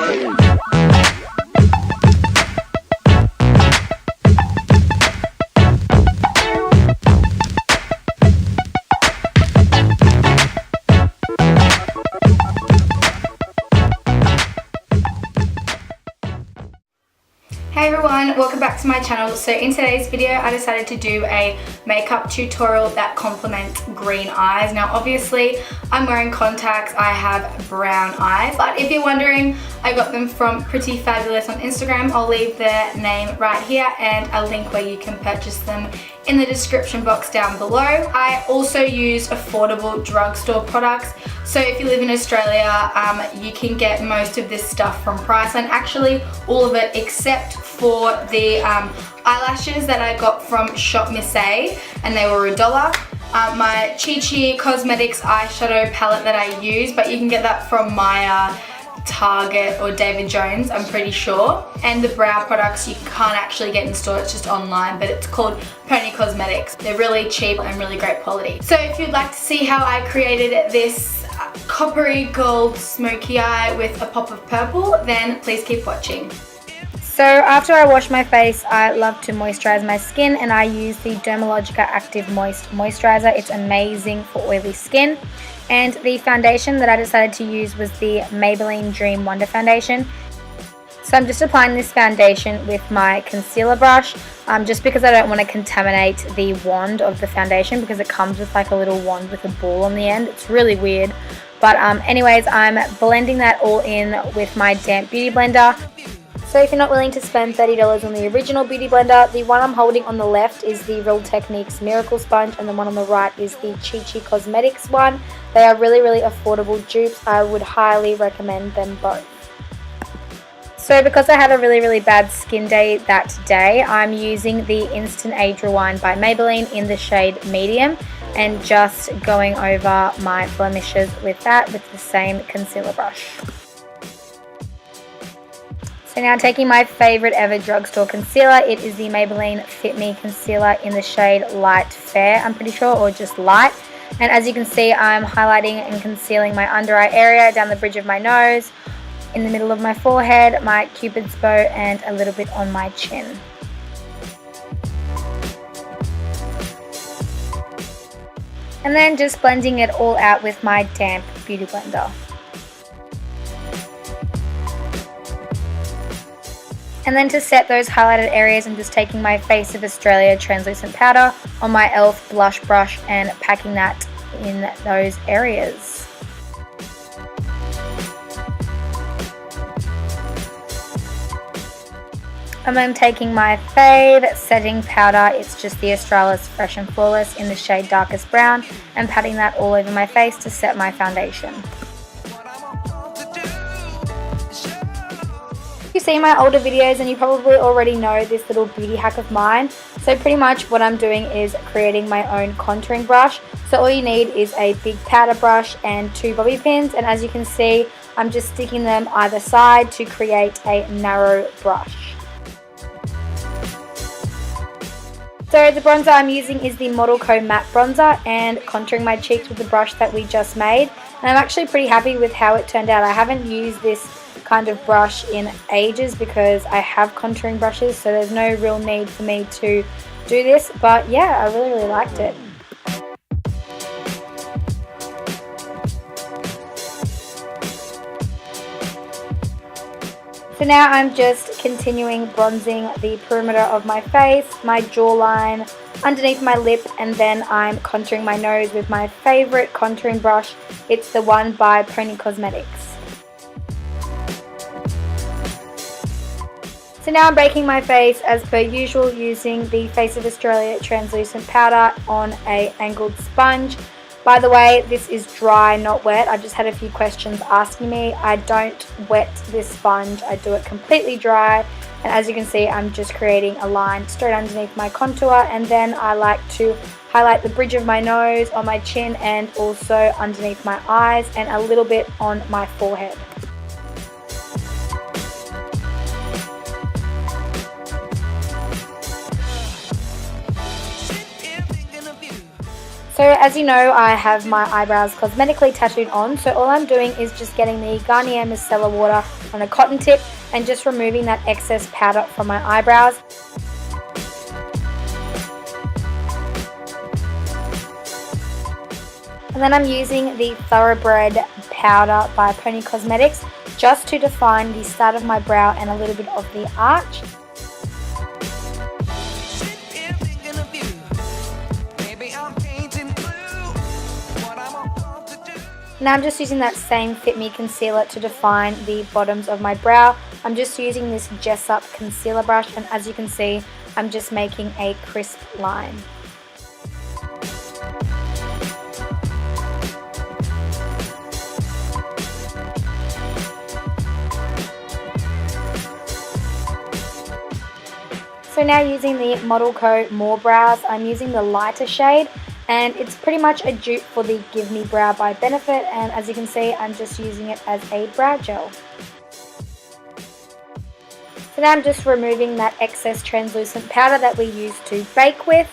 Hey everyone, welcome back to my channel. So in today's video I decided to do a makeup tutorial that complements green eyes. Now obviously I'm wearing contacts, I have brown eyes, but if you're wondering, I got them from Pretty Fabulous on Instagram. I'll leave their name right here and a link where you can purchase them in the description box down below. I also use affordable drugstore products. So if you live in Australia, you can get most of this stuff from Priceline. Actually, all of it except for the eyelashes that I got from Shop Miss A, and they were $1. My Chichi Cosmetics eyeshadow palette that I use, but you can get that from Maya, Target or David Jones, I'm pretty sure. And the brow products you can't actually get in store, it's just online, but it's called Pony Cosmetics. They're really cheap and really great quality. So if you'd like to see how I created this coppery gold smoky eye with a pop of purple, then please keep watching. So after I wash my face, I love to moisturize my skin, and I use the Dermalogica Active Moist Moisturizer. It's amazing for oily skin. And the foundation that I decided to use was the Maybelline Dream Wonder Foundation. So I'm just applying this foundation with my concealer brush, just because I don't want to contaminate the wand of the foundation, because it comes with like a little wand with a ball on the end. It's really weird. But anyways, I'm blending that all in with my damp beauty blender. So if you're not willing to spend $30 on the original beauty blender, the one I'm holding on the left is the Real Techniques Miracle Sponge, and the one on the right is the Chichi Cosmetics one. They are really, really affordable dupes. I would highly recommend them both. So because I had a really, really bad skin day that day, I'm using the Instant Age Rewind by Maybelline in the shade Medium, and just going over my blemishes with that with the same concealer brush. So now taking my favorite ever drugstore concealer, it is the Maybelline Fit Me Concealer in the shade Light Fair, I'm pretty sure, or just light. And as you can see, I'm highlighting and concealing my under eye area, down the bridge of my nose, in the middle of my forehead, my cupid's bow, and a little bit on my chin. And then just blending it all out with my damp beauty blender. And then to set those highlighted areas, I'm just taking my Face of Australia translucent powder on my e.l.f. blush brush and packing that in those areas. And then taking my fave setting powder, it's just the Australis Fresh and Flawless in the shade Darkest Brown, and patting that all over my face to set my foundation. You see my older videos and you probably already know this little beauty hack of mine. So pretty much what I'm doing is creating my own contouring brush. So all you need is a big powder brush and 2 bobby pins, and as you can see, I'm just sticking them either side to create a narrow brush. So the bronzer I'm using is the Model Co Matte Bronzer, and contouring my cheeks with the brush that we just made. And I'm actually pretty happy with how it turned out. I haven't used this kind of brush in ages because I have contouring brushes, so there's no real need for me to do this. But yeah, I really, really liked it. So now I'm just continuing bronzing the perimeter of my face, my jawline, underneath my lip, and then I'm contouring my nose with my favorite contouring brush. It's the one by Pony Cosmetics. So now I'm baking my face as per usual using the Face of Australia translucent powder on an angled sponge. By the way, this is dry, not wet. I've just had a few questions asking me. I don't wet this sponge, I do it completely dry. And as you can see, I'm just creating a line straight underneath my contour, and then I like to highlight the bridge of my nose, on my chin, and also underneath my eyes, and a little bit on my forehead. So So as you know, I have my eyebrows cosmetically tattooed on, so all I'm doing is just getting the Garnier Micellar water on a cotton tip and just removing that excess powder from my eyebrows. And then I'm using the Thoroughbred powder by Pony Cosmetics just to define the start of my brow and a little bit of the arch. Now I'm just using that same Fit Me concealer to define the bottoms of my brow. I'm just using this Jessup concealer brush, and as you can see, I'm just making a crisp line. So now using the Model Co More Brows, I'm using the lighter shade, and it's pretty much a dupe for the Give Me Brow by Benefit, and as you can see, I'm just using it as a brow gel. So now I'm just removing that excess translucent powder that we used to bake with.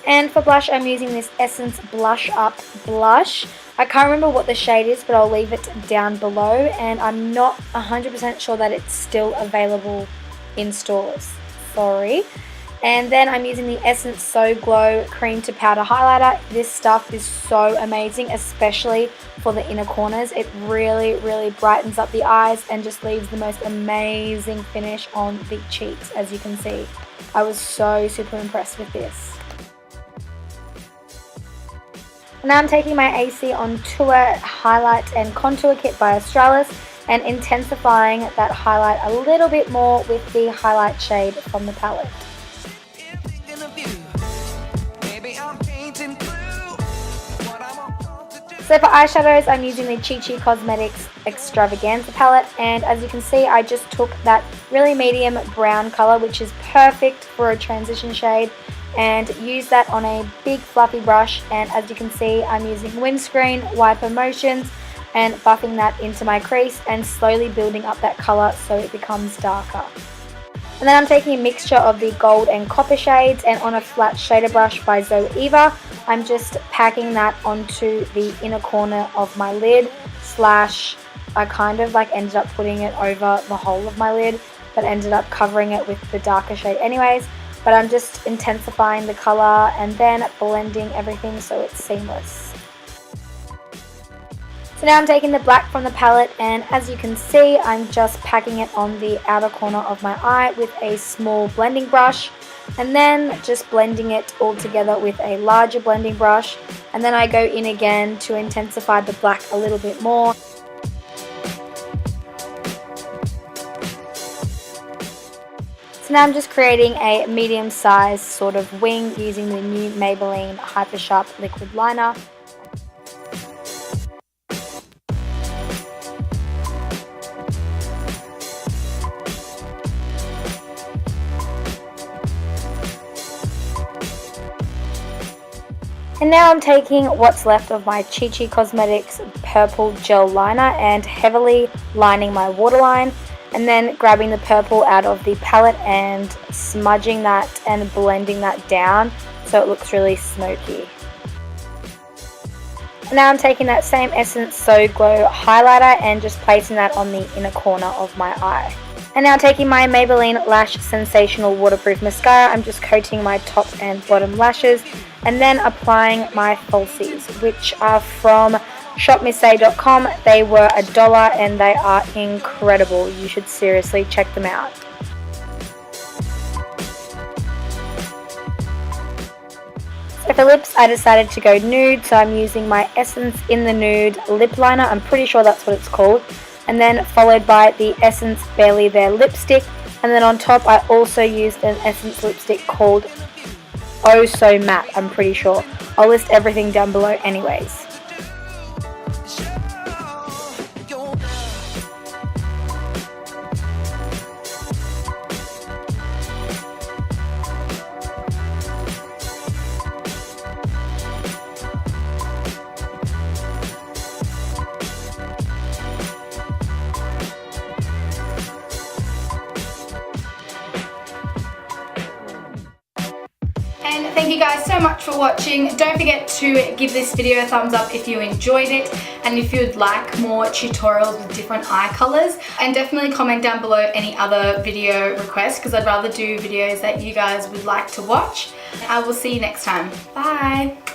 And for blush, I'm using this Essence Blush Up blush. I can't remember what the shade is, but I'll leave it down below, and I'm not 100% sure that it's still available in stores. Sorry. And then I'm using the Essence So Glow Cream to Powder Highlighter. This stuff is so amazing, especially for the inner corners. It really, really brightens up the eyes and just leaves the most amazing finish on the cheeks, as you can see. I was so super impressed with this. Now I'm taking my AC on Tour Highlight and Contour Kit by Australis and intensifying that highlight a little bit more with the highlight shade from the palette. So for eyeshadows, I'm using the Chichi Cosmetics Extravaganza palette, and as you can see, I just took that really medium brown color, which is perfect for a transition shade, and used that on a big fluffy brush. And as you can see, I'm using windscreen wiper motions and buffing that into my crease and slowly building up that color so it becomes darker. And then I'm taking a mixture of the gold and copper shades, and on a flat shader brush by Zoeva, I'm just packing that onto the inner corner of my lid, slash I kind of like ended up putting it over the whole of my lid, but ended up covering it with the darker shade anyways. But I'm just intensifying the color and then blending everything so it's seamless. So now I'm taking the black from the palette, and as you can see, I'm just packing it on the outer corner of my eye with a small blending brush, and then just blending it all together with a larger blending brush, and then I go in again to intensify the black a little bit more. So now I'm just creating a medium-sized sort of wing using the new Maybelline Hyper Sharp Liquid Liner. And now I'm taking what's left of my Chichi Cosmetics purple gel liner and heavily lining my waterline, and then grabbing the purple out of the palette and smudging that and blending that down so it looks really smoky. And now I'm taking that same Essence So Glow highlighter and just placing that on the inner corner of my eye. And now taking my Maybelline Lash Sensational Waterproof Mascara, I'm just coating my top and bottom lashes and then applying my falsies, which are from shopmissay.com. They were $1 and they are incredible. You should seriously check them out. So for lips, I decided to go nude, so I'm using my Essence in the Nude lip liner. I'm pretty sure that's what it's called. And then followed by the Essence Barely There lipstick, and then on top I also used an Essence lipstick called Oh So Matte, I'm pretty sure. I'll list everything down below anyways. Thank you guys so much for watching. Don't forget to give this video a thumbs up if you enjoyed it, and if you'd like more tutorials with different eye colors, and definitely comment down below any other video requests, because I'd rather do videos that you guys would like to watch. I will see you next time. Bye.